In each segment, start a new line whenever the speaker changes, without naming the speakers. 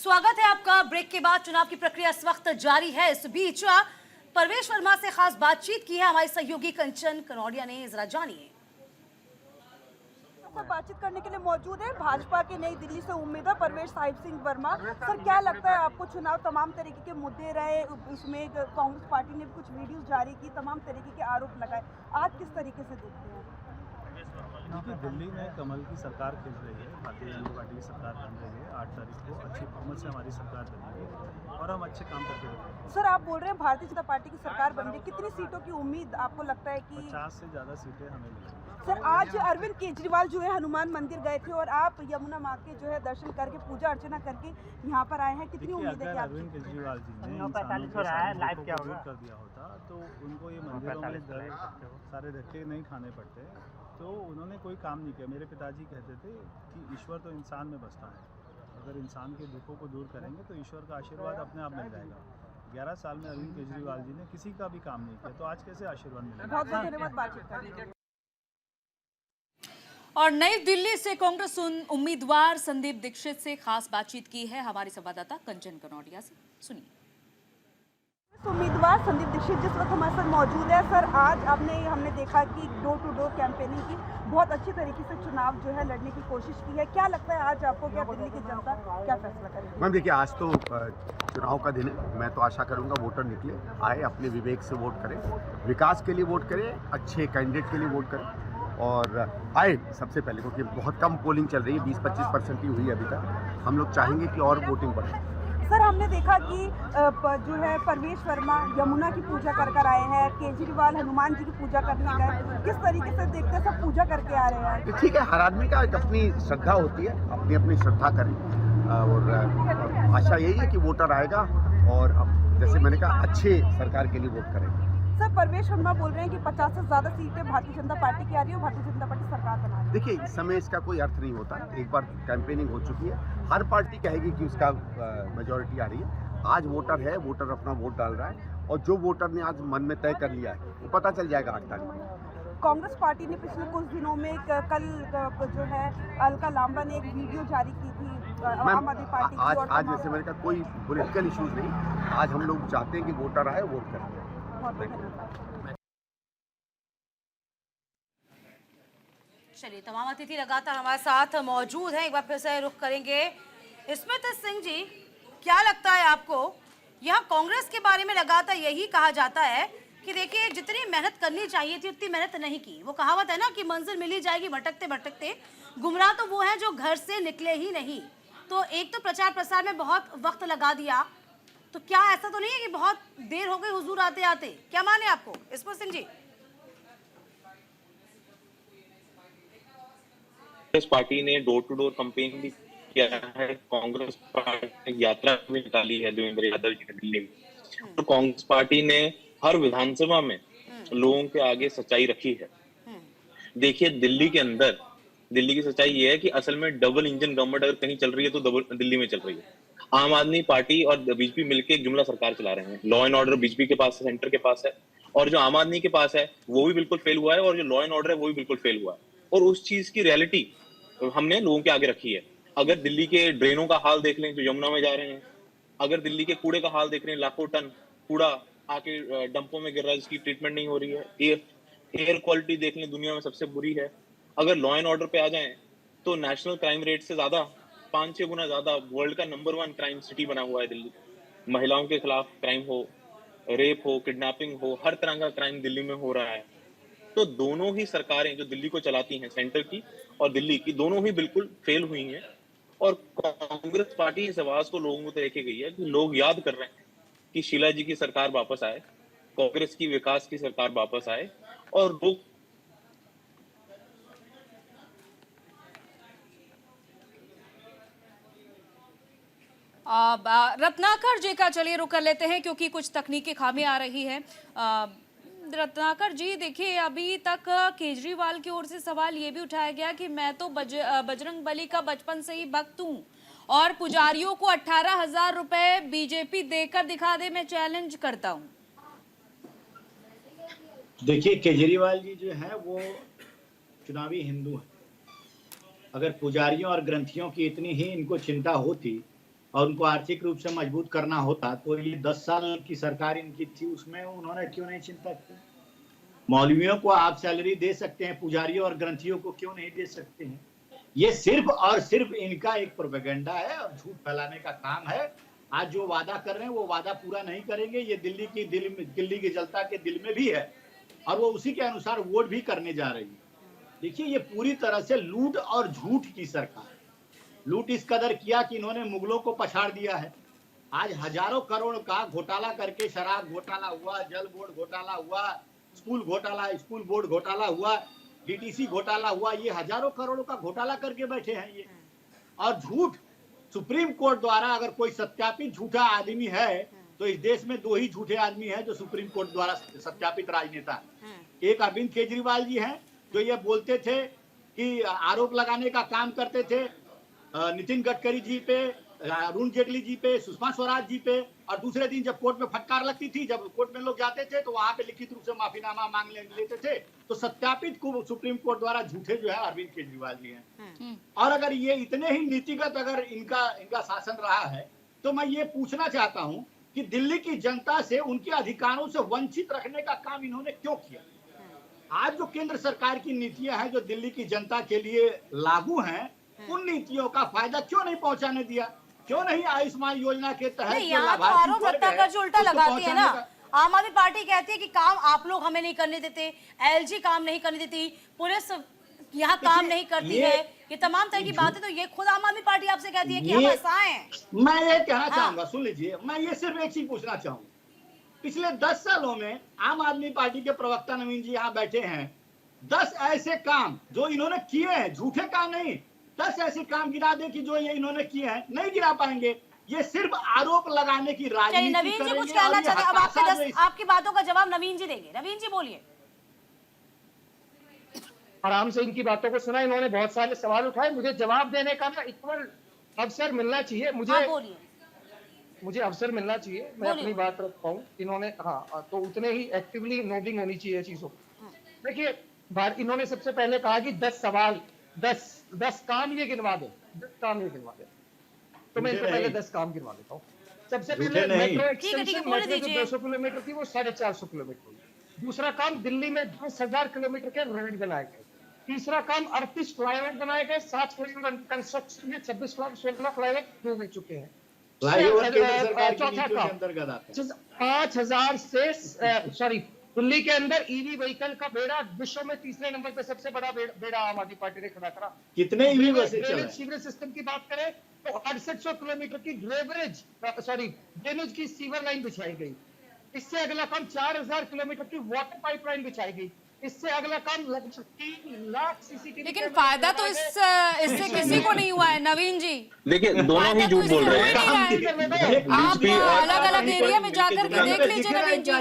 स्वागत है आपका। ब्रेक के बाद चुनाव की प्रक्रिया इस वक्त जारी है। इस बीच परवेश वर्मा से खास बातचीत की है हमारी सहयोगी कंचन कनौडिया ने, जरा जानिए।
बातचीत करने के लिए मौजूद है भाजपा के नई दिल्ली से उम्मीदवार परवेश साहिब सिंह वर्मा। सर, क्या लगता है आपको चुनाव तमाम तरीके के मुद्दे रहे, उसमें कांग्रेस पार्टी ने भी कुछ वीडियोस जारी की, तमाम तरीके के आरोप लगाए, आज किस तरीके से देखते हैं?
देखिए, दिल्ली में कमल की सरकार खेल रही है, भारतीय जनता पार्टी की सरकार बन रही है। 8 तारीख को अच्छी बहुमत से हमारी सरकार बनेगी और हम अच्छे काम करके रहेंगे।
सर, आप बोल रहे हैं भारतीय जनता पार्टी की सरकार बन रही है, कितनी सीटों की उम्मीद आपको लगता है कि?
50 से ज़्यादा सीटें हमें मिलेंगी।
सर, आज अरविंद केजरीवाल जो है हनुमान मंदिर गए थे और आप यमुना माँ के जो है दर्शन करके पूजा अर्चना करके यहाँ पर आए हैं, कितनी उम्मीद है कि
अरविंद केजरीवाल जी ने इंसानों के सामने को दूर कर दिया होता तो उनको ये मंदिरों में सारे धक्के नहीं खाने पड़ते, तो उन्होंने कोई काम नहीं किया। मेरे पिताजी कहते थे कि ईश्वर तो इंसान में बसता है, अगर इंसान के दुखों को दूर करेंगे तो ईश्वर का आशीर्वाद अपने आप मिल जाएगा। 11 साल में अरविंद केजरीवाल जी ने किसी का भी काम नहीं किया, तो आज कैसे आशीर्वाद मिलेगा?
बहुत बहुत धन्यवाद बातचीत करने के लिए।
और नई दिल्ली से कांग्रेस उम्मीदवार संदीप दीक्षित से खास बातचीत की है हमारी संवाददाता कंचन कनौडिया से, सुनिए।
उम्मीदवार संदीप दीक्षित जिस वक्त हमारे साथ मौजूद है। सर, आज हमने देखा कि डोर टू डोर कैंपेनिंग की, बहुत अच्छी तरीके से चुनाव जो है लड़ने की कोशिश की है। क्या लगता है आज आपको, क्या दिल्ली की जनता क्या फैसला करेगी?
मैम देखिए, आज तो चुनाव का दिन है। मैं तो आशा करूंगा वोटर निकले, आए, अपने विवेक से वोट करें, विकास के लिए वोट करें, अच्छे कैंडिडेट के लिए वोट करें और आए सबसे पहले, क्योंकि बहुत कम पोलिंग चल रही है, 20-25% ही हुई अभी तक। हम लोग चाहेंगे कि और वोटिंग बढ़े।
सर, हमने देखा कि जो है परवेश वर्मा यमुना की पूजा कर आए हैं, केजरीवाल हनुमान जी की पूजा करने गए, किस तरीके से देखते हैं सब पूजा करके आ रहे हैं?
ठीक है, हर आदमी का एक अपनी श्रद्धा होती है, अपनी अपनी श्रद्धा करें और आशा यही है कि वोटर आएगा और अब जैसे मैंने कहा अच्छे सरकार के लिए वोट करें।
सर, परवेश वर्मा बोल रहे हैं कि 50 से ज़्यादा सीटें भारतीय जनता पार्टी की आ रही है और भारतीय जनता पार्टी सरकार बना रही है।
देखिए, इस समय इसका कोई अर्थ नहीं होता। एक बार कैंपेनिंग हो चुकी है, हर पार्टी कहेगी कि उसका मेजॉरिटी आ रही है। आज वोटर है, वोटर अपना वोट डाल रहा है और जो वोटर ने आज मन में तय कर लिया है वो पता चल जाएगा 8 तारीख को।
कांग्रेस पार्टी ने पिछले कुछ दिनों में कल जो है अलका लांबा ने एक वीडियो जारी की थी आम आदमी पार्टी की।
आज जैसे मैंने कहा कोई पॉलिटिकल इश्यूज नहीं, आज हम लोग चाहते हैं कि वोटर आए, वोट करें।
चलिए, तमाम अतिथि लगातार हमारे साथ मौजूद हैं। एक बार फिर से रुख करेंगे स्मित सिंह जी, क्या लगता है आपको, यहाँ कांग्रेस के बारे में लगातार यही कहा जाता है कि देखिए जितनी मेहनत करनी चाहिए थी उतनी मेहनत नहीं की। वो कहावत है ना कि मंजिल मिली जाएगी भटकते भटकते, गुमराह तो वो है जो घर से निकले ही नहीं। तो एक तो प्रचार प्रसार में बहुत वक्त लगा दिया, तो क्या ऐसा तो नहीं है कि बहुत देर हो गई हुजूर आते आते? क्या माने आपको स्मित सिंह जी?
कांग्रेस पार्टी ने डोर टू डोर कैंपेन भी किया है। कांग्रेस पार्टी ने यात्रा भी निकाली है देवेंद्र यादव जी ने दिल्ली में, तो कांग्रेस पार्टी ने हर विधानसभा में लोगों के आगे सच्चाई रखी है। देखिए, दिल्ली के अंदर दिल्ली की सच्चाई ये है कि असल में डबल इंजन गवर्नमेंट अगर कहीं चल रही है तो दिल्ली में चल रही है। आम आदमी पार्टी और बीजेपी मिलकर एक जुमला सरकार चला रहे हैं। लॉ एंड ऑर्डर बीजेपी के पास है, सेंटर के पास है, और जो आम आदमी के पास है वो भी बिल्कुल फेल हुआ है, और जो लॉ एंड ऑर्डर है वो भी बिल्कुल फेल हुआ है। और उस चीज की रियलिटी हमने लोगों के आगे रखी है। अगर दिल्ली के ड्रेनों का हाल देख लें जो यमुना में जा रहे हैं, अगर दिल्ली के कूड़े का हाल देख रहे हैं, लाखों टन कूड़ा आके डंपों में गिर रहा है जिसकी ट्रीटमेंट नहीं हो रही है, एयर क्वालिटी देख लें दुनिया में सबसे बुरी है। अगर लॉ एंड ऑर्डर पे आ जाएं तो नेशनल क्राइम रेट से ज्यादा 5-6 गुना ज्यादा वर्ल्ड का नंबर 1 क्राइम सिटी बना हुआ है दिल्ली। महिलाओं के खिलाफ क्राइम हो, रेप हो, किडनैपिंग हो, हर तरह का क्राइम दिल्ली में हो रहा है। तो दोनों ही सरकारें जो दिल्ली को चलाती हैं, सेंटर की और दिल्ली की, दोनों ही बिल्कुल फेल हुई हैं। और कांग्रेस पार्टी इस आवाज को लोगों को लेके गई है कि लोग याद कर रहे हैं कि शीला जी की सरकार वापस आए, कांग्रेस की विकास की सरकार वापस आए, और लोग
रत्नाकर जी का चलिए रुक कर लेते हैं क्योंकि कुछ तकनीकी खामी आ रही है। रत्नाकर जी, देखिए अभी तक केजरीवाल की ओर से सवाल ये भी उठाया गया कि मैं तो बजरंग बली का बचपन से ही भक्त हूँ और पुजारियों को 18,000 रुपए बीजेपी देकर दिखा दे, मैं चैलेंज करता हूँ।
देखिए, केजरीवाल जी जो है वो चुनावी हिंदू हैं। अगर पुजारियों और ग्रंथियों की इतनी ही इनको चिंता होती और उनको आर्थिक रूप से मजबूत करना होता तो ये 10 साल की सरकार इनकी थी, उसमें उन्होंने क्यों नहीं चिंता की? मौलवियों को आप सैलरी दे सकते हैं, पुजारियों और ग्रंथियों को क्यों नहीं दे सकते हैं? ये सिर्फ और सिर्फ इनका एक प्रोपेगेंडा है और झूठ फैलाने का काम है। आज जो वादा कर रहे हैं वो वादा पूरा नहीं करेंगे। ये दिल्ली की जनता के दिल में भी है और वो उसी के अनुसार वोट भी करने जा रही है। देखिए, ये पूरी तरह से लूट और झूठ की सरकार। लूट इस कदर किया कि इन्होंने मुगलों को पछाड़ दिया है। आज हजारों करोड़ का घोटाला करके, शराब घोटाला हुआ, जल बोर्ड घोटाला हुआ, स्कूल बोर्ड घोटाला हुआ, डीटीसी घोटाला हुआ, ये हजारों करोड़ों का घोटाला करके बैठे हैं ये। और झूठ, सुप्रीम कोर्ट द्वारा अगर कोई सत्यापित झूठा आदमी है तो इस देश में 2 ही झूठे आदमी हैं जो सुप्रीम कोर्ट द्वारा सत्यापित राजनेता है। एक अरविंद केजरीवाल जी हैं जो ये बोलते थे कि आरोप लगाने का काम करते थे नितिन गडकरी जी पे, अरुण जेटली जी पे, सुषमा स्वराज जी पे, और दूसरे दिन जब कोर्ट में फटकार लगती थी, जब कोर्ट में लोग जाते थे तो वहां पे लिखित रूप से माफीनामा मांग लेते थे। तो सत्यापित को सुप्रीम कोर्ट द्वारा झूठे जो है अरविंद केजरीवाल जी हैं। और अगर ये इतने ही नीतिगत अगर इनका शासन रहा है तो मैं ये पूछना चाहता हूँ कि दिल्ली की जनता से उनके अधिकारों से वंचित रखने का काम इन्होंने क्यों किया? आज जो केंद्र सरकार की नीतियां हैं जो दिल्ली की जनता के लिए लागू हैं, उन नीतियों का फायदा क्यों नहीं पहुंचाने दिया? क्यों नहीं आयुष्मान योजना के तहत
यहाँ तो आरोप प्रत्यारोप जो उल्टा लगाती है ना। आम आदमी पार्टी कहती है कि काम आप लोग हमें नहीं करने देते, एलजी काम नहीं करने देती, पुलिस यहाँ काम नहीं करती है, ये तमाम तरह की बातें तो ये खुद आम आदमी पार्टी आपसे कहती है कि हम ऐसा हैं।
मैं ये कहना चाहूंगा, सुन लीजिए, मैं ये सिर्फ एक चीज पूछना चाहूंगा। पिछले 10 सालों में आम आदमी पार्टी के प्रवक्ता नवीन जी यहाँ बैठे हैं, 10 ऐसे काम जो इन्होंने किए हैं, झूठे काम नहीं, 10 ऐसे काम गिरा दे कि जो ये इन्होंने किए हैं, नहीं गिरा पाएंगे। ये सिर्फ आरोप लगाने की राजनीति
नवीन जी
करेंगे।
कुछ कहना चाहते हैं, अब आपकी बातों का जवाब नवीन जी देंगे। नवीन जी बोलिए।
आराम से इनकी बातों को सुना, इन्होंने बहुत सारे सवाल उठाए, मुझे जवाब देने का ना इक्वल अवसर मिलना चाहिए। मुझे अवसर मिलना चाहिए, मैं अपनी बात रख पाऊँ। इन्होंने तो उतने ही एक्टिवली नोटिंग होनी चाहिए चीजों। देखिए, इन्होंने सबसे पहले कहा कि 10 सवाल, 10 काम ये गिनवा दे, 10 काम ये गिनवा दे। तो मैं इनसे पहले 10 काम गिनवा देता हूँ। सबसे पहले मेट्रो एक्सटेंशन, मेट्रो जो 200 किलोमीटर थी वो 450 किलोमीटर हुई। दूसरा काम, दिल्ली में 10,000 किलोमीटर के रोड बनाए गए। तीसरा काम, 38 फ्लाईओवर बनाए गए, 7 फ्लाईओवर कंस्ट्रक्शन में, 16 फ्लाईओवर हो चुके हैं। चौथा काम, 5,000 से दिल्ली के अंदर ईवी व्हीकल का बेड़ा विश्व में 3रे नंबर पे सबसे बड़ा बेड़ा आम आदमी पार्टी ने खड़ा करा।
कितने ईवी बसें चले?
सीवरेज सिस्टम की बात करें तो 6800 किलोमीटर की ड्रेनेज की सीवर लाइन बिछाई गई। इससे अगला काम 4000 किलोमीटर की वाटर पाइपलाइन बिछाई गई। इससे अगला काम 3 लाख सीसीटीवी।
लेकिन फायदा तो इससे किसी को नहीं हुआ है नवीन जी।
देखिए, दोनों ही झूठ बोल रहे हैं।
आप अलग अलग एरिया में जाकर के देख लीजिए नवीन जी।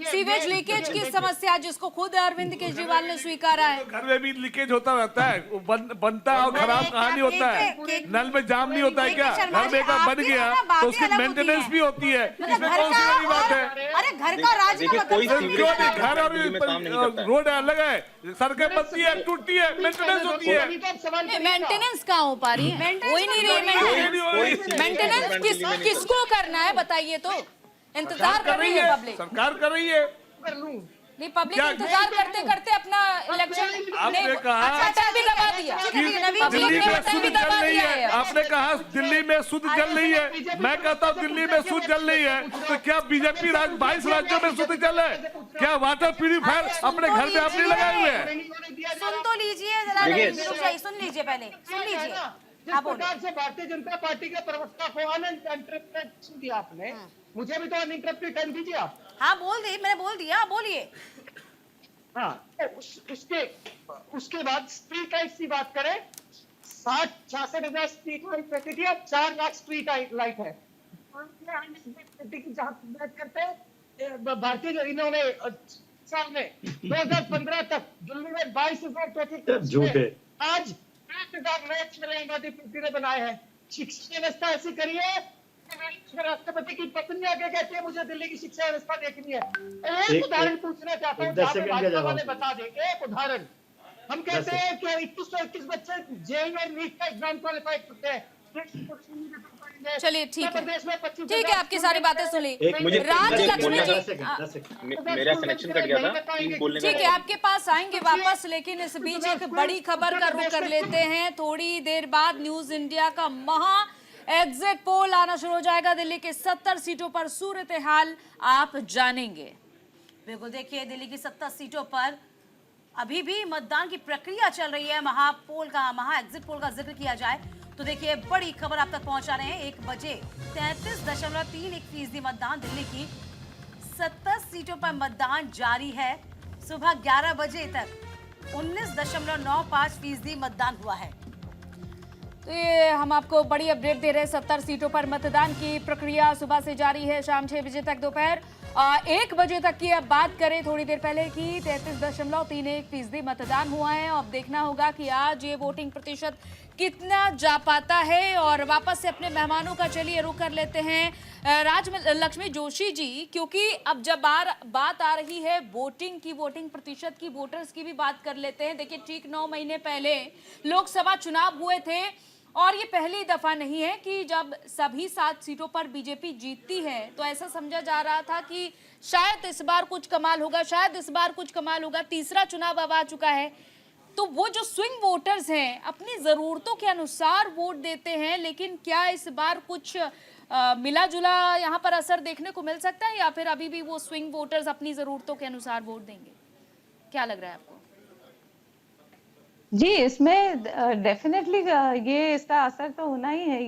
सीवेज लीकेज की समस्या जिसको खुद अरविंद केजरीवाल ने स्वीकारा है।
घर में भी लीकेज होता रहता है, बनता है और खराब कहानी होता है। नल में जाम नहीं होता है क्या? घर में एक बन गया तो उसकी मेंटेनेंस भी होती है। इसमें कौन सी बड़ी बात है?
अरे घर का राज
घर और रोड अलग है, सड़कें बनती है, टूटती है, मेंटेनेंस होती है।
मेंटेनेंस कहाँ हो पा रही है? कोई नहीं रही मेंटेनेंस। किसको करना है बताइए तो? इंतजार कर रही है पब्लिक,
सरकार कर रही है।
कर लूं
नहीं, पब्लिक इंतजार करते करते अपना इलेक्शन
आपने कहा
भी दबा दिया।
दिल्ली में शुद्ध जल नहीं है। आपने कहा दिल्ली में शुद्ध जल नहीं है। मैं कहता हूँ दिल्ली में शुद्ध जल नहीं है तो क्या बीजेपी 22 राज्यों में शुद्ध जल है? क्या वाटर प्यूरिफायर अपने घर में आप नहीं लगाए हुए हैं?
सुन तो लीजिए जरा, सुन लीजिए पहले, सुन लीजिए।
जिस प्रकार से भारतीय जनता पार्टी के प्रवक्ता को अनइंटरप्टेड दिया आपने, मुझे भी तो अनइंटरप्टेड टाइम दीजिए आप।
हाँ बोल दी, मैंने बोल दिया, बोलिए।
हाँ, उसके बाद स्ट्रीट लाइट की बात करें, 66,000 स्ट्रीट लाइट रखी थी, अब 4 लाख स्ट्रीट लाइट है। बात करते हैं भारतीय, इन्होंने साल में 2015 तक दिल्ली में 22,000 ट्रैफिक, आज 8,000 नए पार्टी ने बनाए हैं। शिक्षा व्यवस्था ऐसी करिए, राष्ट्रपति की पत्नी आगे कहती है मुझे दिल्ली की शिक्षा व्यवस्था देखनी है। एक उदाहरण पूछना चाहता हूँ, बता दें एक उदाहरण। हम कहते हैं कि 2121 बच्चे जेईई और नीट का एग्जाम क्वालिफाई करते हैं,
चलिए ठीक है,
प्रदेश में 25
ठीक है, आपकी सारी बातें सुन ली।
एक मुझे
राज लक्ष्मी जी,
10 सेकंड
मेरा कनेक्शन कट गया था प्लीज बोलने
ठीक है, आपके पास आएंगे वापस, लेकिन इस बीच एक बड़ी खबर का रुख कर लेते हैं। थोड़ी देर बाद न्यूज इंडिया का महा एग्जिट पोल आना शुरू हो जाएगा। दिल्ली के 70 सीटों पर सूरत हाल आप जानेंगे। बिल्कुल, देखिए दिल्ली की 70 सीटों पर अभी भी मतदान की प्रक्रिया चल रही है। महा एग्जिट पोल का जिक्र किया जाए तो देखिए बड़ी खबर आप तक पहुंचा रहे हैं। 1 बजे 33.31% मतदान, दिल्ली की 70 सीटों पर मतदान जारी है। सुबह 11 बजे तक 19.95% मतदान हुआ है। तो ये हम आपको बड़ी अपडेट दे रहे हैं। 70 सीटों पर मतदान की प्रक्रिया सुबह से जारी है, शाम 6 बजे तक, दोपहर 1 बजे तक की अब बात करें थोड़ी देर पहले की 33.31% मतदान हुआ है। अब देखना होगा कि आज ये वोटिंग प्रतिशत कितना जा पाता है। और वापस से अपने मेहमानों का चलिए रुख कर लेते हैं राज लक्ष्मी जोशी जी, क्योंकि अब जब बात आ रही है वोटिंग की, वोटिंग प्रतिशत की, वोटर्स की भी बात कर लेते हैं। देखिए ठीक 9 महीने पहले लोकसभा चुनाव हुए थे और ये पहली दफा नहीं है कि जब सभी 7 सीटों पर बीजेपी जीतती है। तो ऐसा समझा जा रहा था कि शायद इस बार कुछ कमाल होगा, शायद इस बार कुछ कमाल होगा। तीसरा चुनाव अब आ चुका है, तो वो जो स्विंग वोटर्स हैं अपनी जरूरतों के अनुसार वोट देते हैं, लेकिन क्या इस बार कुछ मिला जुला यहाँ पर असर देखने को मिल सकता है, या फिर अभी भी वो स्विंग वोटर्स अपनी जरूरतों के अनुसार वोट देंगे? क्या लग रहा है आपको?
जी, इसमें डेफिनेटली ये इसका असर तो होना ही है।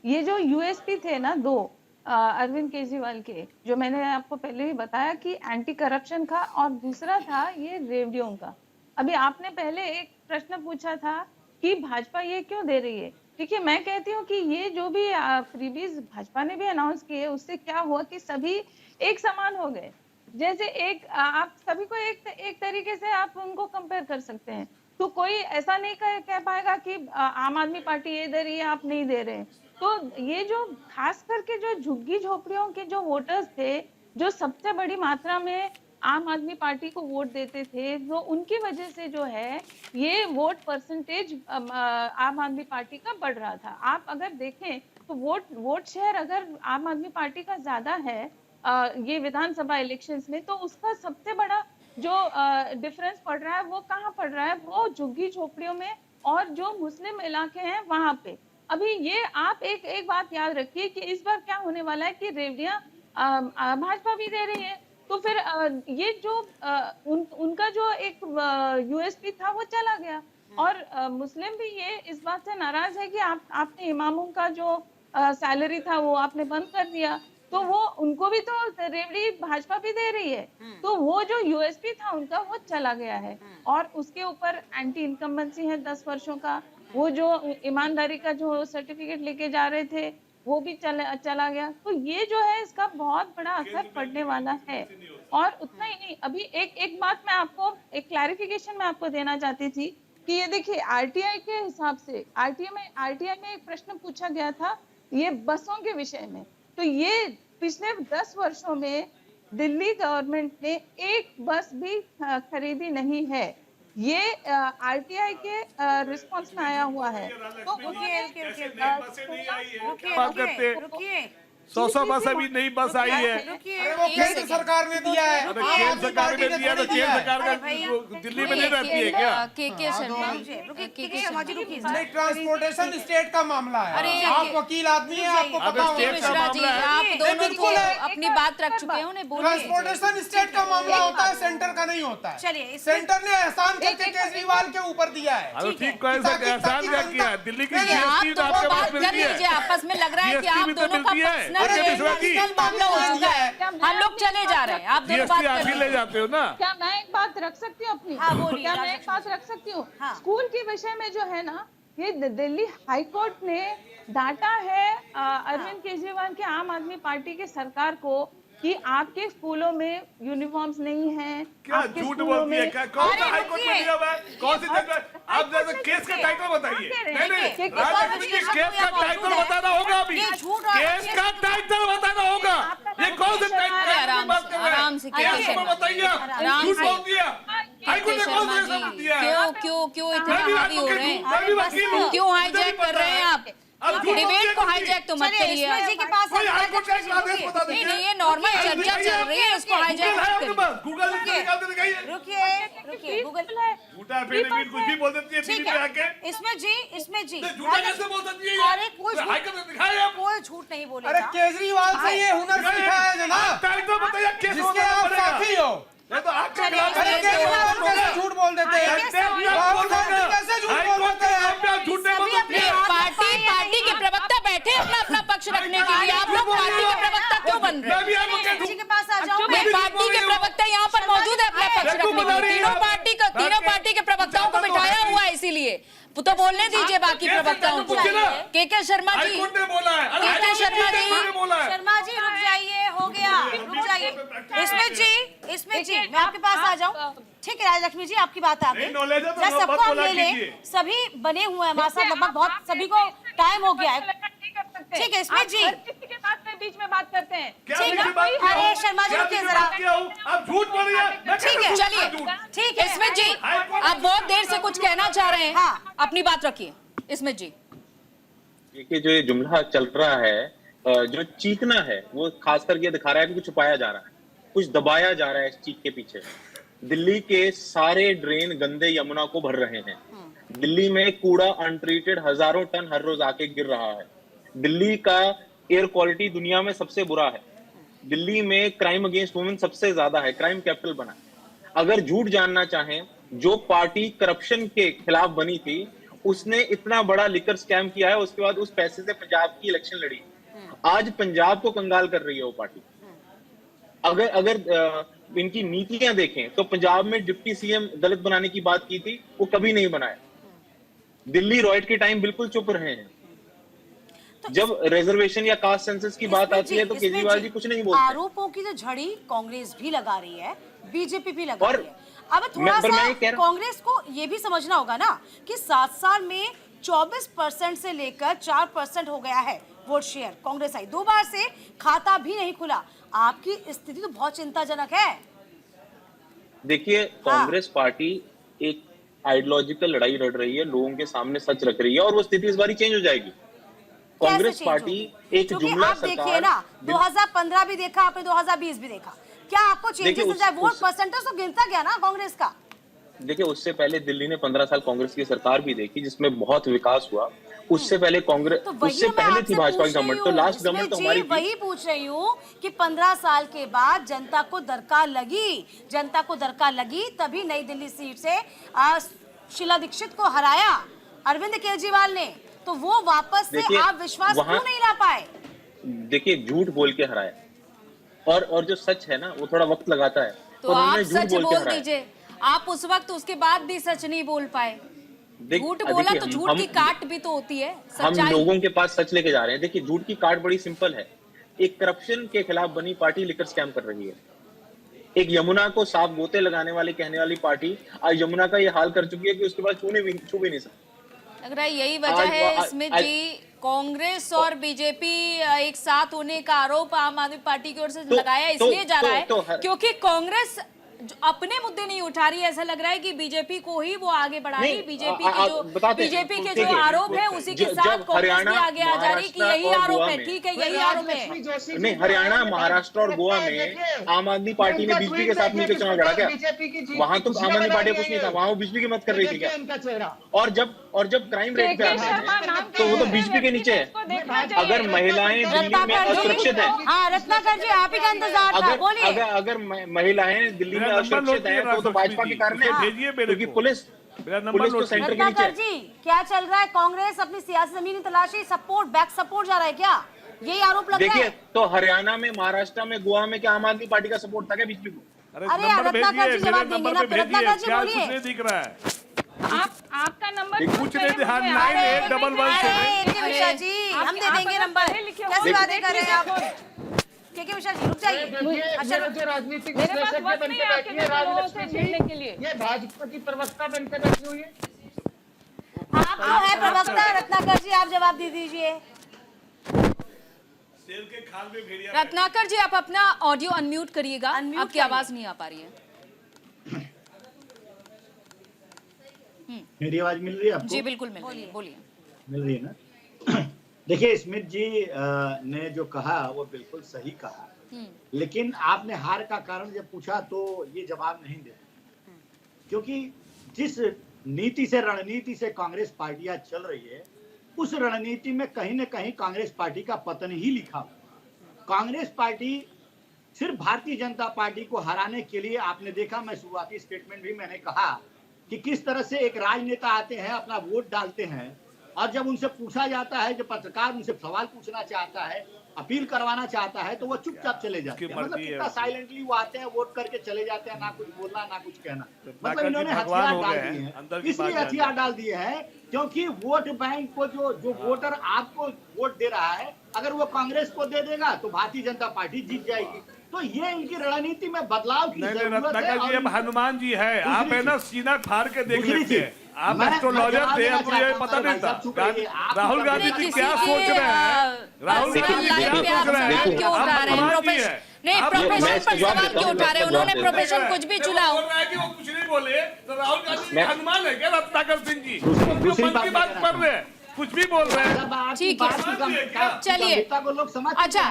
ये जो यूएसपी थे ना 2 अरविंद केजरीवाल के, जो मैंने आपको पहले ही बताया कि एंटी करप्शन का, और दूसरा था ये रेवड़ियों का। अभी आपने पहले एक प्रश्न पूछा था कि भाजपा ये क्यों दे रही है। देखिए, मैं कहती हूँ कि ये जो भी फ्रीबीज भाजपा ने भी अनाउंस किए, उससे क्या हुआ कि सभी एक समान हो गए। जैसे एक आप सभी को एक तरीके से आप उनको कंपेयर कर सकते हैं। तो कोई ऐसा नहीं कह पाएगा कि आम आदमी पार्टी ये दे रही है, आप नहीं दे रहे। तो ये जो खास करके जो झुग्गी झोपड़ियों के जो वोटर्स थे, जो सबसे बड़ी मात्रा में आम आदमी पार्टी को वोट देते थे, तो उनकी वजह से जो है ये वोट परसेंटेज आम आदमी पार्टी का बढ़ रहा था। आप अगर देखें तो वोट शेयर अगर आम आदमी पार्टी का ज्यादा है ये विधानसभा इलेक्शंस में, तो उसका सबसे बड़ा जो डिफरेंस पड़ रहा है वो कहाँ पड़ रहा है, वो झुग्गी झोपड़ियों में और जो मुस्लिम इलाके हैं वहां पे। अभी ये आप एक बात याद रखिए कि इस बार क्या होने वाला है कि रेवड़ियां भाजपा भी दे रही है, तो फिर ये जो उनका जो एक यूएसपी था वो चला गया। और मुस्लिम भी ये इस बात से नाराज है कि आपने इमामों का जो सैलरी था वो आपने बंद कर दिया, तो वो उनको भी तो रेवड़ी भाजपा भी दे रही है, तो वो जो यूएसपी था उनका वो चला गया है। और उसके ऊपर एंटी इनकम्बेंसी है 10 वर्षों का, वो जो ईमानदारी का जो सर्टिफिकेट लेके जा रहे थे वो भी चला गया। तो ये जो है इसका बहुत बड़ा असर पड़ने वाला है। और उतना ही नहीं, अभी एक बात मैं आपको एक क्लैरिफिकेशन मैं आपको देना चाहती थी कि ये देखिए आरटीआई के हिसाब से आरटीआई में एक प्रश्न पूछा गया था ये बसों के विषय में, तो ये पिछले 10 वर्षों में दिल्ली गवर्नमेंट ने एक बस भी खरीदी नहीं है। ये आरटीआई के रिस्पांस में आया हुआ है। तो
रुकिए
100 बस अभी नई बस आई है।
वो केंद्र सरकार ने दिया है,
केंद्र सरकार ने दिया, तो केंद्र सरकार का दिल्ली में नहीं रहती है क्या?
के शर्मा
नहीं, ट्रांसपोर्टेशन स्टेट का मामला है। आप वकील आदमी हैं, आपको पता होगा।
मिश्रा जी, आप दोनों तो अपनी बात रख चुके हैं, उन्हें बोलिए।
ट्रांसपोर्टेशन स्टेट का मामला होता है, सेंटर का नहीं होता है।
चलिए,
सेंटर ने एहसान करके केजरीवाल के ऊपर दिया है।
अरे ठीक, कैसा एहसान क्या किया? दिल्ली की
आप
जीएसटी तो
तो
आपके
बात
पास
कर
मिलती है,
लीजिए, आपस में लग रहा है कि आप
जीएसटी भी तो
दोनों का
मिलती है।
पर्सनल मामला हो चुका है। हम लोग चले जा रहे हैं, आप दोनों बात
जीएसटी आप
कर
ही ले जाते हो ना।
क्या मैं एक बात रख सकती हूँ अपनी?
हाँ, बोलिए।
क्या मैं एक बात रख सकती हूँ?
हाँ।
स्कूल के विषय में जो है ना, ये दिल्ली हाई कोर्ट ने डांटा है अरविंद केजरीवाल के आम आदमी पार्टी के सरकार को कि आपके स्कूलों में यूनिफॉर्म्स नहीं है।
क्या झूठ बोलती है? क्या कौन सा हाईकोर्ट में दिया हुआ है? कौन सी जगह? आप जैसे केस का टाइटल बताइए। नहीं, राजलक्ष्मी जी, केस का टाइटल बताना होगा। अभी केस का टाइटल बताना होगा। ये कौन से टाइटल की बात कर रहे हैं?
आराम से
केस में बताइए। झूठ बोल दिया। हाईकोर्ट ने कौन उसने
जी,
सब दिया है।
क्यों इतना
मैं भी
हावी हो
advocate
रहे
हूँ, मैं भी वकील हूँ।
हैं? क्यों
मुझे
हाईजैक
भी
कर
पता
रहे हैं
है।
आप?
अब झूठ
डिबेट
बोलिए
को
कभी।
हाईजैक तो मत
चलिए,
करिए।
इसमें जी के पास
कोई
है,
हाईकोर्ट का एक आदेश बता
नहीं
दीजिए।
नहीं, ये नॉर्मल चर्चा चल रही है, इसको हाईजैक
गूगल है
मत
आपके
करिए।
पास, गूगल से निकाल के दिखाइए।
रुकिए गूगल
झूठा फिर कुछ भी बोल देती है टीवी
ठीक
पे
है
आके।
इसमें जी
झूठा कैसे बोल सकती है?
अरे कोई झूठ-
हाईकोर्ट ने दिखाया है।
कोई झूठ नहीं
अरे
बोलेगा।
केजरीवाल से ये हुनर सीखा है जनाब,
तारीख तो बताइए, केस
जिसके
होना
आप
पड़ेगा।
साथी हो।
नहीं तो आपका
चलिए,
खिलाफ
अरे
है।
केजरीवाल कैसे झूठ बोल देते हैं? राहुल गांधी कैसे झूठ बोल देते हैं?
झूठ नहीं बोल सकती है।
पार्टी के प्रवक्ता बैठे अपना पक्ष रखने के लिए, आप लोग पार्टी के प्रवक्ता क्यों बन रहे
मैं
हैं?
भी advocate हूँ।
जी के पास आ जाओ।
नहीं, पार्टी के प्रवक्ता यहाँ पर मौजूद है अपना पक्ष रखने के लिए। तीनों पार्टी के प्रवक्ताओं को बिठाया हुआ है, इसीलिए तो बोलने दीजिए बाकी प्रवक्ताओं को। के शर्मा जी,
हाईकोर्ट ने बोला है। अरे
के शर्मा जी,
हाईकोर्ट ने बोला है।
शर्मा जी रुक जाइए, हो गया, रुक जाइए। इसमें जी मैं आपके पास आ जाऊं। ठीक है राजलक्ष्मी जी, आपकी बात आ गई।
नहीं, knowledge है तो
जरा
मत
सबको हम
बोला
ले लें,
कीजिए।
सभी बने हुए हैं हमारे साथ, लगभग बहुत सभी को टाइम हो गया है। ठीक है इसमें जी,
किसी के बात में बीच में बात करते हैं।
क्या
ठीक
बीच
है,
में बात किया
अरे
हूँ?
शर्मा जी
क्या
रुकिए
बीच में
जरा।
बात किया हूँ? आप झूठ बोल रही हैं। मैं
ठीक है,
कैसे
चलिए।
झूठ?
ठीक है
इसमें जी आप बहुत देर से कुछ कहना चाह रहे हैं,
हाँ।
अपनी बात रखिए। इसमें जी
देखिए, जो ये जुमला चल रहा है, जो चीखना है, वो खास करके दिखा रहा है कि कुछ छुपाया जा रहा है, कुछ दबाया जा रहा है इस चीख के पीछे। दिल्ली के सारे ड्रेन गंदे यमुना को भर रहे हैं। दिल्ली में कूड़ा अनट्रीटेड हजारों टन हर रोज आके गिर रहा है। दिल्ली का एयर क्वालिटी दुनिया में सबसे बुरा है। दिल्ली में क्राइम अगेंस्ट वुमेन सबसे ज्यादा है, क्राइम कैपिटल बना है। अगर झूठ जानना चाहें, जो पार्टी करप्शन के खिलाफ बनी थी, उसने इतना बड़ा लिकर स्कैम किया है, उसके बाद उस पैसे से पंजाब की इलेक्शन लड़ी। आज पंजाब को कंगाल कर रही है वो पार्टी। अगर इनकी नीतियां देखें तो पंजाब में डिप्टी सीएम दलित बनाने की बात की थी, वो कभी नहीं बनाया। दिल्ली रॉयट के टाइम बिल्कुल चुप रहे हैं। जब रिजर्वेशन या कास्ट सेंसस की बात आती है तो केजरीवाल जी कुछ नहीं बोलते।
आरोपों की जो झड़ी कांग्रेस भी लगा रही है, बीजेपी भी लगा
और
रही है। अब थोड़ा
पर मैं
सा
ये कह रहा-
कांग्रेस को ये भी समझना होगा ना कि 7 साल में 24% से लेकर 4% हो गया है वोट शेयर। कांग्रेस आई 2 बार से खाता भी नहीं खुला। आपकी स्थिति तो बहुत चिंताजनक है।
देखिए, कांग्रेस पार्टी एक आइडियोलॉजिकल लड़ाई लड़ रही है, लोगों के सामने सच रख रही है, और वो स्थिति इस बार चेंज हो जाएगी। कांग्रेस पार्टी एक जुमला
आप देखिए
सरकार,
ना, 2015 भी देखा आपने, 2020 भी देखा। क्या आपको चेंजेस नजर आए? वोट परसेंटेज तो गिनता गया ना कांग्रेस का।
देखिए, उससे पहले दिल्ली ने 15 साल कांग्रेस की सरकार भी देखी, जिसमें बहुत विकास हुआ। उससे पहले कांग्रेस,
तो वही
उससे
मैं
पहले
आपसे
थी भाजपा
पूछ
की
रही
गवर्नमेंट, तो
हूँ।
लास्ट
इसमें
गवर्नमेंट तो
जी
हमारी थी।
वही पूछ रही हूँ कि 15 साल के बाद जनता को दरकार लगी, तभी नई दिल्ली सीट से शीला दीक्षित को हराया अरविंद केजरीवाल ने। तो वो वापस से आप विश्वास क्यों नहीं ला पाए?
देखिए, झूठ बोल के हराया, और जो सच है ना, वो थोड़ा वक्त लगाता है।
तो
और
आप
उन्होंने झूठ
सच
बोल के
बोल
हराया।
दीजिए। आप उस वक्त उसके बाद भी सच नहीं बोल पाए। झूठ बोला
देखिए,
तो झूठ की काट भी तो होती है,
हम
सच्चाई।
लोगों के पास सच लेके जा रहे हैं। देखिए, झूठ की काट बड़ी सिंपल है। एक करप्शन के खिलाफ बनी पार्टी लिकर स्कैम कर रही है। एक यमुना को साफ गोते लगाने वाली कहने वाली पार्टी आज यमुना का ये हाल कर चुकी है कि उसके बाद छू भी नहीं सकती।
लग रहा है यही वजह है इसमें जी, कांग्रेस और बीजेपी एक साथ होने का आरोप आम आदमी पार्टी की ओर से लगाया इसलिए जा रहा है क्योंकि कांग्रेस जो अपने मुद्दे नहीं उठा रही है। ऐसा लग रहा है कि बीजेपी को ही वो आगे बढ़ा रही। बीजेपी के जो आरोप है उसी के साथ कांग्रेस भी आगे आ जा रही कि यही आरोप है। ठीक है, यही आरोप है।
नहीं, हरियाणा, महाराष्ट्र और गोवा में आम आदमी पार्टी ने बीजेपी के साथ मिलकर चुनाव लड़ा क्या? वहां तो आम आदमी पार्टी कुछ नहीं था, वहां वो बीजेपी की मत कर रही थी क्या? और जब क्राइम रेट पे आते हैं तो वो तो बीजेपी के नीचे है। अगर महिलाएं दिल्ली में असुरक्षित है,
हाँ रत्नाकर जी आप ही का इंतजार था, बोलिए।
अगर महिलाएं दिल्ली में असुरक्षित है तो भाजपा के कारण है, क्योंकि पुलिस तो सेंटर के नीचे है।
जी क्या चल रहा है? कांग्रेस अपनी सियासी जमीनी तलाशी, सपोर्ट, बैक सपोर्ट जा रहा है क्या? यही आरोप लग रहा है।
देखिए, तो हरियाणा में, महाराष्ट्र में, गोवा में क्या आम आदमी पार्टी का सपोर्ट था क्या बीजेपी को?
अरे रत्नाकर जी जवाब देंगे ना, रत्नाकर जी बोलिए।
दिख रहा है
आपका नंबर
कुछ नहीं ध्यान 9811
के मिश्रा जी हम दे देंगे नंबर। कैसी बातें कर रहे हैं आप? के मिश्रा जी रुक जाइए। अच्छा,
जो राजनीतिक विश्लेषक बन के बैठी है राजलक्ष्मी जी, ये भाजपा की प्रवक्ता बन के बैठी हुई है।
आप तो है प्रवक्ता, रत्नाकर जी आप जवाब दे दीजिए।
रत्नाकर जी आप अपना ऑडियो अनम्यूट करिएगा, आपकी आवाज नहीं आ पा रही है।
मेरी आवाज मिल रही है आपको?
जी बिल्कुल मिल रही है, बोलिए।
मिल रही है ना? देखिए स्मिथ जी ने जो कहा वो बिल्कुल सही कहा, लेकिन आपने हार का कारण जब पूछा तो ये जवाब नहीं दे, क्योंकि जिस नीति से रणनीति से कांग्रेस पार्टियां चल रही है उस रणनीति में कहीं न कहीं कांग्रेस पार्टी का पतन ही लिखा हुआ। कांग्रेस पार्टी सिर्फ भारतीय जनता पार्टी को हराने के लिए, आपने देखा, मैं शुरुआती स्टेटमेंट भी मैंने कहा कि किस तरह से एक राजनेता आते हैं, अपना वोट डालते हैं, और जब उनसे पूछा जाता है, जब पत्रकार उनसे सवाल पूछना चाहता है, अपील करवाना चाहता है, तो वो चुपचाप चले जाते हैं। मतलब कितना साइलेंटली वो आते हैं, वोट करके चले जाते हैं, ना कुछ बोलना ना कुछ कहना। मतलब इन्होंने हथियार डाल दिए हैं, इसलिए हथियार डाल दिए हैं क्योंकि वोट बैंक को जो वोटर आपको वोट दे रहा है, अगर वो कांग्रेस को दे देगा तो भारतीय जनता पार्टी जीत जाएगी। तो ये इनकी रणनीति में बदलाव की जरूरत है।
जी अब हनुमान जी है, आप है ना सीना फाड़ के देख लेते हैं, आप एस्ट्रोलॉजर थे, आपको ये पता नहीं था राहुल गांधी जी क्या सोच रहे हैं, राहुल गांधी जी क्या सोच रहे हैं,
क्यों उठा रहे हैं नहीं, प्रोफेशन पर सवाल क्यों उठा रहे हैं? उन्होंने प्रोफेशन कुछ भी चुना हो,
वो कुछ नहीं बोले तो राहुल गांधी हनुमान है क्या? रत्नाकर सिंह जी मन की बात कर रहे हैं, कुछ भी बोल रहे हैं।
ठीक है, चलिए। अच्छा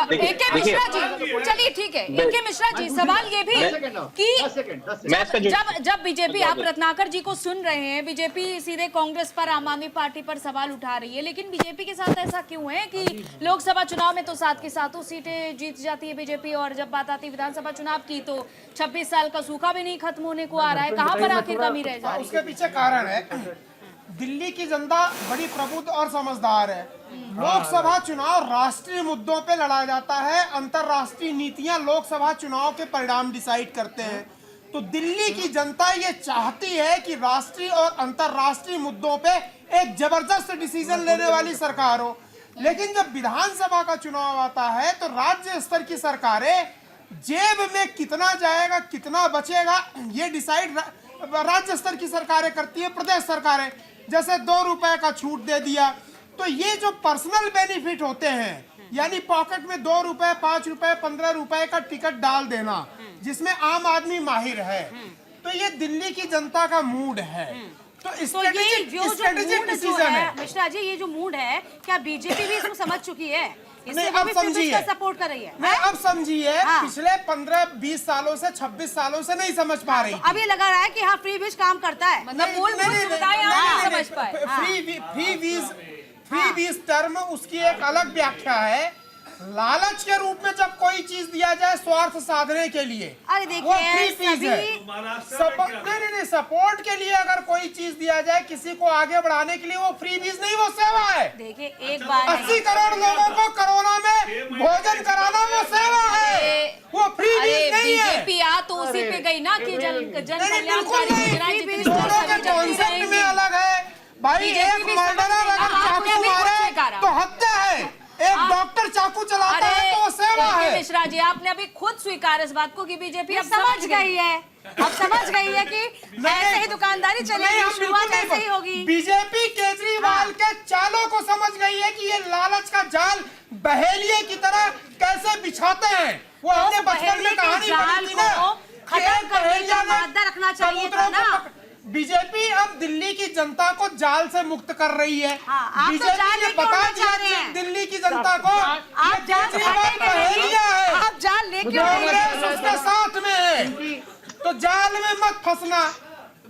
AK मिश्रा जी, चलिए ठीक है, AK मिश्रा जी, सवाल ये भी कि जब बीजेपी, आप रत्नाकर जी को सुन रहे हैं, बीजेपी सीधे कांग्रेस पर, आम आदमी पार्टी पर सवाल उठा रही है, लेकिन बीजेपी के साथ ऐसा क्यों है कि लोकसभा चुनाव में तो 7 की 7 सीटें जीत जाती है बीजेपी, और जब बात आती है विधानसभा चुनाव की तो 26 साल का सूखा भी नहीं खत्म होने को आ रहा है? कहाँ पर आखिर कमी रह जा रही है?
उसके पीछे कारण है, दिल्ली की जनता बड़ी प्रबुद्ध और समझदार है। लोकसभा चुनाव राष्ट्रीय मुद्दों पे लड़ा जाता है, अंतरराष्ट्रीय नीतियां लोकसभा चुनाव के परिणाम डिसाइड करते हैं। तो दिल्ली की जनता ये चाहती है कि राष्ट्रीय और अंतरराष्ट्रीय मुद्दों पे एक जबरदस्त डिसीजन लेने वाली सरकार हो, लेकिन जब विधानसभा का चुनाव आता है तो राज्य स्तर की सरकारें जेब में कितना जाएगा, कितना बचेगा, ये डिसाइड राज्य स्तर की सरकारें करती है, प्रदेश सरकारें। जैसे 2 रुपए का छूट दे दिया, तो ये जो पर्सनल बेनिफिट होते हैं, यानी पॉकेट में 2 रुपए, 5 रुपए, 15 रुपए का टिकट डाल देना, जिसमें आम आदमी माहिर है, तो ये दिल्ली की जनता का मूड है। तो स्ट्रेटेजिक डिसीजन है।
मिश्रा जी, ये जो मूड है, क्या बीजेपी भी इसको समझ चुकी है?
नहीं, अब समझिए,
सपोर्ट कर रही है।
नहीं, अब समझिए, पिछले 15-20 सालों से, 26 सालों से नहीं समझ पा रही।
अब ये लगा रहा है कि हाँ फ्री बीज काम करता है,
मतलब मूलभूत सुविधाएं आप नहीं समझ पाए।
फ्री बीज टर्म उसकी एक अलग व्याख्या है। लालच के रूप में जब कोई चीज दिया जाए स्वार्थ साधने के लिए,
अरे देखिए,
वो फ्री बीज है। नहीं, सपोर्ट के लिए अगर कोई चीज दिया जाए किसी को आगे बढ़ाने के लिए, वो फ्री बीज नहीं, वो सेवा है।
देखिए एक बार
80 करोड़ लोगों को कोरोना में भोजन कराना वो सेवा है, वो फ्री बीज नहीं है।
बीजेपी आ तो उसी पे गई ना कि जन कल्याणकारी
योजना कॉन्सेप्ट में अलग है भाई। एक मर्डरर अगर चाकू मारे तो हत्या है, एक डॉक्टर चाकू चलाता है तो वो सेवा है।
मिश्रा जी, आपने अभी खुद स्वीकार इस बात को कि बीजेपी
अब समझ गई है, अब समझ गई है कि ऐसे ही दुकानदारी चलेगी, शुरुआत ऐसे ही होगी।
बीजेपी केजरीवाल के चालों को समझ गई है कि ये लालच का जाल बहेलिये की तरह कैसे बिछाते हैं। वो हमने बचपन में कहानी पढ़ी थी ना,
खत्म करने का मादा रखना चाहिए था ना।
बीजेपी अब दिल्ली की जनता को जाल से मुक्त कर रही है।
बीजेपी
ने बता दिया दिल्ली की जनता को,
आप जाल लेके
कांग्रेस उसके साथ में है, तो जाल में मत फंसना।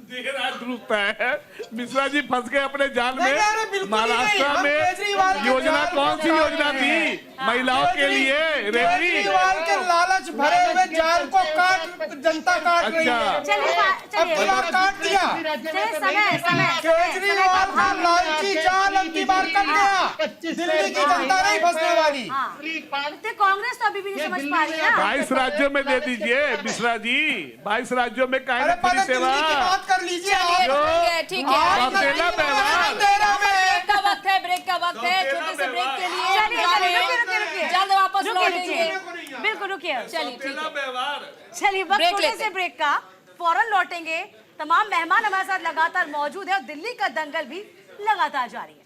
दुरुस्त है, मिश्रा जी फंस गए अपने जाल में। महाराष्ट्र में योजना कौन सी योजना थी महिलाओं के लिए?
केजरीवाल के लालच भरे हुए जाल को जनता काट रही है। अब काट दिया केजरीवाल का लालची जाल, अब की बार कट गया। दिल्ली की जनता नहीं फंसने वाली।
कांग्रेस तो अभी भी नहीं समझ पा रही है।
22 राज्यों में दे दीजिए मिश्रा जी, 22 राज्यों में काहे फ्री सेवा
कर लीजिए।
ठीक है, ब्रेक का वक्त है, ब्रेक का वक्त है, छोटे से ब्रेक के लिए जल्द वापस लौटेंगे।
बिल्कुल रुकिए,
चलिए ठीक है,
चलिए बस थोड़े से ब्रेक का फौरन लौटेंगे। तमाम मेहमान हमारे साथ लगातार मौजूद है और दिल्ली का दंगल भी लगातार जारी है।